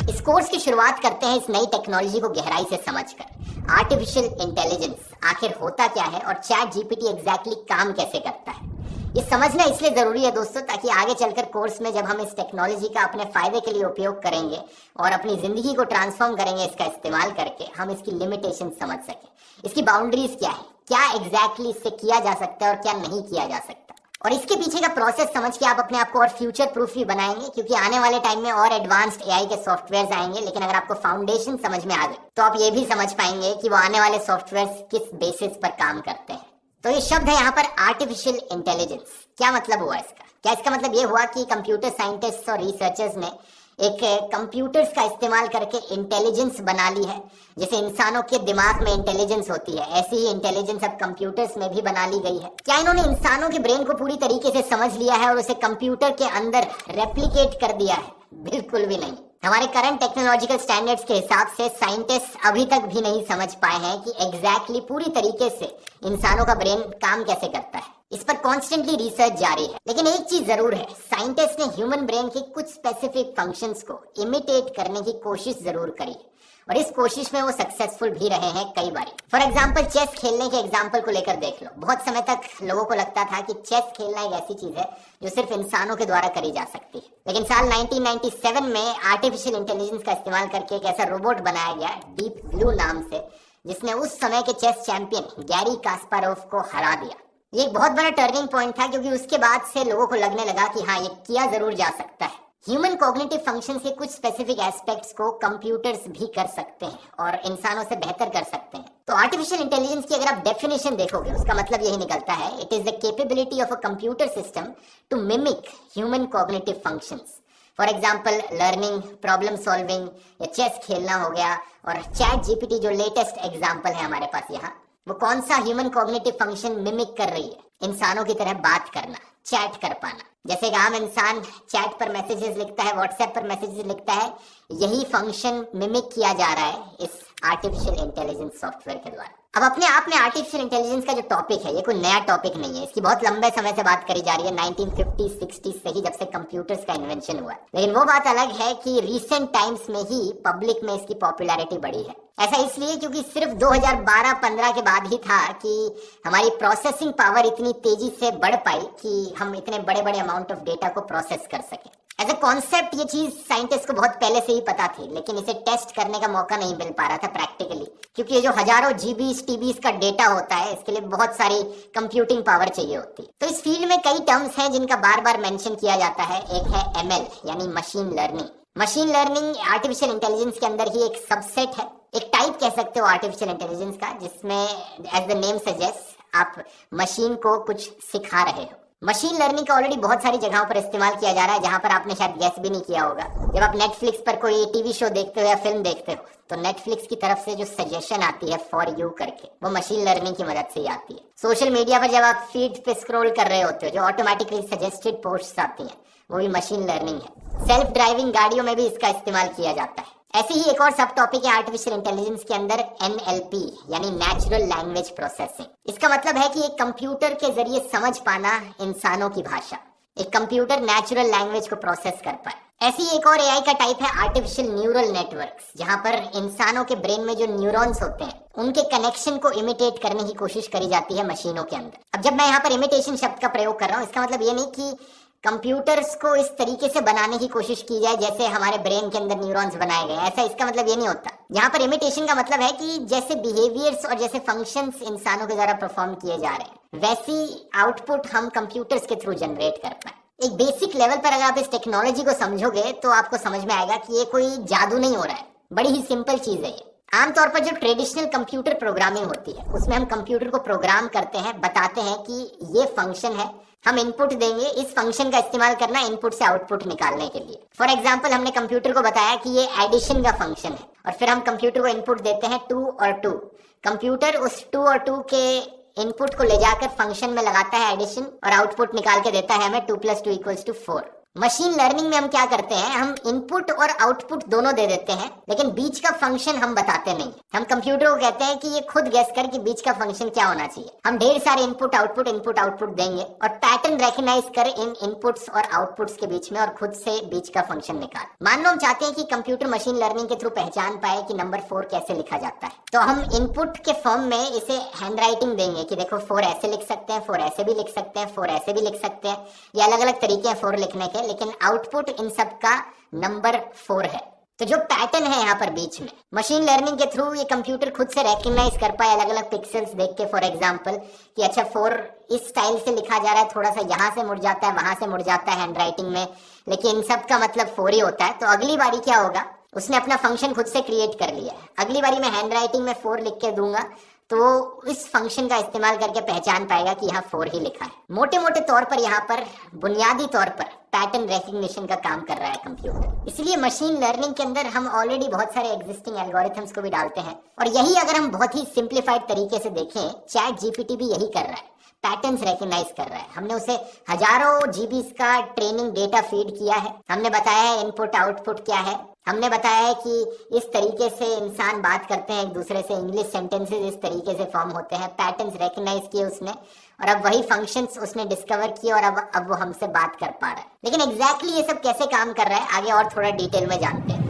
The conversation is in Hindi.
इस कोर्स की शुरुआत करते हैं इस नई टेक्नोलॉजी को गहराई से समझकर। आर्टिफिशियल इंटेलिजेंस आखिर होता क्या है और चैट जीपीटी एग्जैक्टली काम कैसे करता है, ये समझना इसलिए जरूरी है दोस्तों, ताकि आगे चलकर कोर्स में जब हम इस टेक्नोलॉजी का अपने फायदे के लिए उपयोग करेंगे और अपनी जिंदगी को ट्रांसफॉर्म करेंगे इसका इस्तेमाल करके, हम इसकी लिमिटेशन समझ सकें, इसकी बाउंड्रीज क्या है, क्या एग्जैक्टली इससे किया जा सकता है और क्या नहीं किया जा सकता, और इसके पीछे का प्रोसेस समझ के आप अपने आप को और फ्यूचर प्रूफ भी बनाएंगे, क्योंकि आने वाले टाइम में और एडवांस्ड एआई के सॉफ्टवेयर्स आएंगे। लेकिन अगर आपको फाउंडेशन समझ में आ गए तो आप ये भी समझ पाएंगे कि वो आने वाले सॉफ्टवेयर्स किस बेसिस पर काम करते हैं। तो ये शब्द है यहाँ पर आर्टिफिशियल इंटेलिजेंस। क्या मतलब हुआ इसका? क्या इसका मतलब ये हुआ कि कंप्यूटर साइंटिस्ट और रिसर्चर्स ने एक कंप्यूटर्स का इस्तेमाल करके इंटेलिजेंस बना ली है? जैसे इंसानों के दिमाग में इंटेलिजेंस होती है, ऐसी ही इंटेलिजेंस अब कंप्यूटर्स में भी बना ली गई है। क्या इन्होंने इंसानों के ब्रेन को पूरी तरीके से समझ लिया है और उसे कंप्यूटर के अंदर रेप्लिकेट कर दिया है? बिल्कुल भी नहीं। हमारे करंट टेक्नोलॉजिकल स्टैंडर्ड्स के हिसाब से साइंटिस्ट अभी तक भी नहीं समझ पाए हैं कि एग्जैक्टली पूरी तरीके से इंसानों का ब्रेन काम कैसे करता है। इस पर कॉन्स्टेंटली रिसर्च जारी है। लेकिन एक चीज जरूर है, साइंटिस्ट ने ह्यूमन ब्रेन के कुछ स्पेसिफिक फंक्शंस को इमिटेट करने की कोशिश जरूर करी है और इस कोशिश में वो सक्सेसफुल भी रहे हैं कई बार। फॉर एग्जाम्पल चेस खेलने के एग्जाम्पल को लेकर देख लो। बहुत समय तक लोगों को लगता था कि चेस खेलना एक ऐसी चीज है जो सिर्फ इंसानों के द्वारा करी जा सकती है, लेकिन साल 1997 में आर्टिफिशियल इंटेलिजेंस का इस्तेमाल करके एक ऐसा रोबोट बनाया गया डीप ब्लू नाम से, जिसने उस समय के चेस चैंपियन गैरी कास्पारोव को हरा दिया। ये एक बहुत बड़ा टर्निंग पॉइंट था, क्योंकि उसके बाद से लोगों को लगने लगा कि हाँ, ये किया जरूर जा सकता है। ह्यूमन कॉग्निटिव फंक्शंस के कुछ स्पेसिफिक एस्पेक्ट्स को कंप्यूटर्स भी कर सकते हैं और इंसानों से बेहतर कर सकते हैं। तो आर्टिफिशियल इंटेलिजेंस की अगर आप डेफिनेशन देखोगे, उसका मतलब यही निकलता है, it is the capability of a computer system to mimic human cognitive functions. For example learning, problem solving या चेस खेलना हो गया। और चैट जीपीटी जो लेटेस्ट एग्जाम्पल है हमारे पास यहाँ, वो कौन सा ह्यूमन कॉग्निटिव फंक्शन मिमिक कर रही है? इंसानों की तरह बात करना, चैट कर पाना। जैसे एक आम इंसान चैट पर मैसेजेस लिखता है, व्हाट्सएप पर मैसेजेस लिखता है, यही फंक्शन मिमिक किया जा रहा है इस आर्टिफिशियल इंटेलिजेंस सॉफ्टवेयर के द्वारा। अब अपने आप में आर्टिफिशियल इंटेलिजेंस का जो टॉपिक है, ये कोई नया टॉपिक नहीं है। इसकी बहुत लंबे समय से बात करी जा रही है, 1950-60 से ही, जब से कंप्यूटर्स का इन्वेंशन हुआ। लेकिन वो बात अलग है कि रिसेंट टाइम्स में ही पब्लिक में इसकी पॉपुलैरिटी बढ़ी है। ऐसा इसलिए क्योंकि सिर्फ 2012-15 के बाद ही था कि हमारी प्रोसेसिंग पावर इतनी तेजी से बढ़ पाई कि हम इतने बड़े बड़े अमाउंट ऑफ डेटा को प्रोसेस कर सके। एज ए कॉन्सेप्ट ये चीज साइंटिस्ट को बहुत पहले से ही पता थी, लेकिन इसे टेस्ट करने का मौका नहीं मिल पा रहा था प्रैक्टिकली, क्योंकि ये जो हजारों जीबीस टीबीस का डेटा होता है, इसके लिए बहुत सारी कंप्यूटिंग पावर चाहिए होती है। तो इस फील्ड में कई टर्म्स हैं जिनका बार बार मेंशन किया जाता है। एक है एमएल यानी machine learning. Machine learning artificial intelligence के अंदर ही एक सबसेट है, एक टाइप कह सकते हो आर्टिफिशियल इंटेलिजेंस का, जिसमें एज द नेम सजेस्ट आप मशीन को कुछ सिखा रहे हो। मशीन लर्निंग का ऑलरेडी बहुत सारी जगहों पर इस्तेमाल किया जा रहा है, जहां पर आपने शायद गेस भी नहीं किया होगा। जब आप नेटफ्लिक्स पर कोई टीवी शो देखते हो या फिल्म देखते हो, तो नेटफ्लिक्स की तरफ से जो सजेशन आती है फॉर यू करके, वो मशीन लर्निंग की मदद से ही आती है। सोशल मीडिया पर जब आप फीड पे स्क्रॉल कर रहे होते हो, जो ऑटोमेटिकली सजेस्टेड पोस्ट्स आती हैं, वो भी मशीन लर्निंग है। सेल्फ ड्राइविंग गाड़ियों में भी इसका इस्तेमाल किया जाता है। ऐसे ही एक और सब टॉपिक है आर्टिफिशियल इंटेलिजेंस के अंदर एनएलपी यानी नेचुरल लैंग्वेज प्रोसेसिंग। इसका मतलब है कि एक कंप्यूटर के जरिए समझ पाना इंसानों की भाषा, एक कंप्यूटर नेचुरल लैंग्वेज को प्रोसेस कर पाए। ऐसी एक और एआई का टाइप है आर्टिफिशियल न्यूरल नेटवर्क्स, जहां पर इंसानों के ब्रेन में जो न्यूरॉन्स होते हैं, उनके कनेक्शन को इमिटेट करने की कोशिश करी जाती है मशीनों के अंदर। अब जब मैं यहाँ पर इमिटेशन शब्द का प्रयोग कर रहा हूँ, इसका मतलब ये नहीं कि कंप्यूटर्स को इस तरीके से बनाने की कोशिश की जाए जैसे हमारे ब्रेन के अंदर न्यूरॉन्स बनाए गए, ऐसा इसका मतलब ये नहीं होता। यहाँ पर इमिटेशन का मतलब है कि जैसे बिहेवियर्स और जैसे फंक्शंस इंसानों के द्वारा परफॉर्म किए जा रहे हैं, वैसी आउटपुट हम कंप्यूटर्स के थ्रू जनरेट कर पाए। एक बेसिक लेवल पर अगर आप इस टेक्नोलॉजी को समझोगे तो आपको समझ में आएगा कि ये कोई जादू नहीं हो रहा है, बड़ी ही सिंपल चीज है ये। आमतौर पर जो ट्रेडिशनल कंप्यूटर प्रोग्रामिंग होती है, उसमें हम कंप्यूटर को प्रोग्राम करते हैं, बताते हैं कि ये फंक्शन है, हम इनपुट देंगे, इस फंक्शन का इस्तेमाल करना इनपुट से आउटपुट निकालने के लिए। फॉर एग्जांपल हमने कंप्यूटर को बताया कि ये एडिशन का फंक्शन है, और फिर हम कंप्यूटर को इनपुट देते हैं 2 और 2। कंप्यूटर उस 2 और 2 के इनपुट को ले जाकर फंक्शन में लगाता है एडिशन, और आउटपुट निकाल के देता है हमें 2 + 2 = 4। मशीन लर्निंग में हम क्या करते हैं, हम इनपुट और आउटपुट दोनों दे देते हैं, लेकिन बीच का फंक्शन हम बताते नहीं। हम कंप्यूटर को कहते हैं कि ये खुद गेस कर कि बीच का फंक्शन क्या होना चाहिए। हम ढेर सारे इनपुट आउटपुट देंगे और पैटर्न रेकग्नाइज कर इन इनपुट्स और आउटपुट्स के बीच में और खुद से बीच का फंक्शन निकाल। मान लो हम चाहते हैं कि कंप्यूटर मशीन लर्निंग के थ्रू पहचान पाए कि नंबर 4 कैसे लिखा जाता है, तो हम इनपुट के फॉर्म में इसे हैंड राइटिंग देंगे कि देखो 4 ऐसे लिख सकते हैं, 4 ऐसे भी लिख सकते हैं, 4 ऐसे भी लिख सकते हैं। ये अलग अलग तरीके हैं 4 लिखने के, लेकिन आउटपुट इन सब का नंबर 4 है। तो जो पैटर्न है यहाँ पर बीच में, मशीन लर्निंग के थ्रू ये कंप्यूटर खुद से रेकग्नाइज कर पाए अलग अलग पिक्सेल्स देख के, फॉर एग्जांपल कि अच्छा 4 इस स्टाइल से लिखा जा रहा है, थोड़ा सा यहाँ से मुड़ जाता है, वहां से मुड़ जाता है हैंड राइटिंग में, लेकिन इन सब का मतलब 4 ही होता है। तो अगली बारी क्या होगा, उसने अपना फंक्शन खुद से क्रिएट कर लिया है। अगली बारी मैं हैंड राइटिंग में 4 लिख के दूंगा तो इस फंक्शन का इस्तेमाल करके पहचान पाएगा कि यहाँ 4 ही लिखा है। मोटे मोटे तौर पर यहाँ पर बुनियादी तौर पर पैटर्न रिकग्निशन का काम कर रहा है कंप्यूटर। इसलिए मशीन लर्निंग के अंदर हम ऑलरेडी बहुत सारे एग्जिस्टिंग एल्गोरिथम्स को भी डालते हैं, और यही अगर हम बहुत ही सिंप्लीफाइड तरीके से देखें, चैट जीपीटी भी यही कर रहा है, पैटर्न्स रिकग्नाइज कर रहा है। हमने उसे हजारों जीबीस का ट्रेनिंग डेटा फीड किया है, हमने बताया है इनपुट आउटपुट क्या है, हमने बताया है कि इस तरीके से इंसान बात करते हैं एक दूसरे से, इंग्लिश सेंटेंसेस इस तरीके से फॉर्म होते हैं, पैटर्न्स रिकग्नाइज किए उसने, और अब वही फंक्शंस उसने डिस्कवर किए और अब वो हमसे बात कर पा रहा है। लेकिन एग्जैक्टली ये सब कैसे काम कर रहा है आगे और थोड़ा डिटेल में जानते हैं।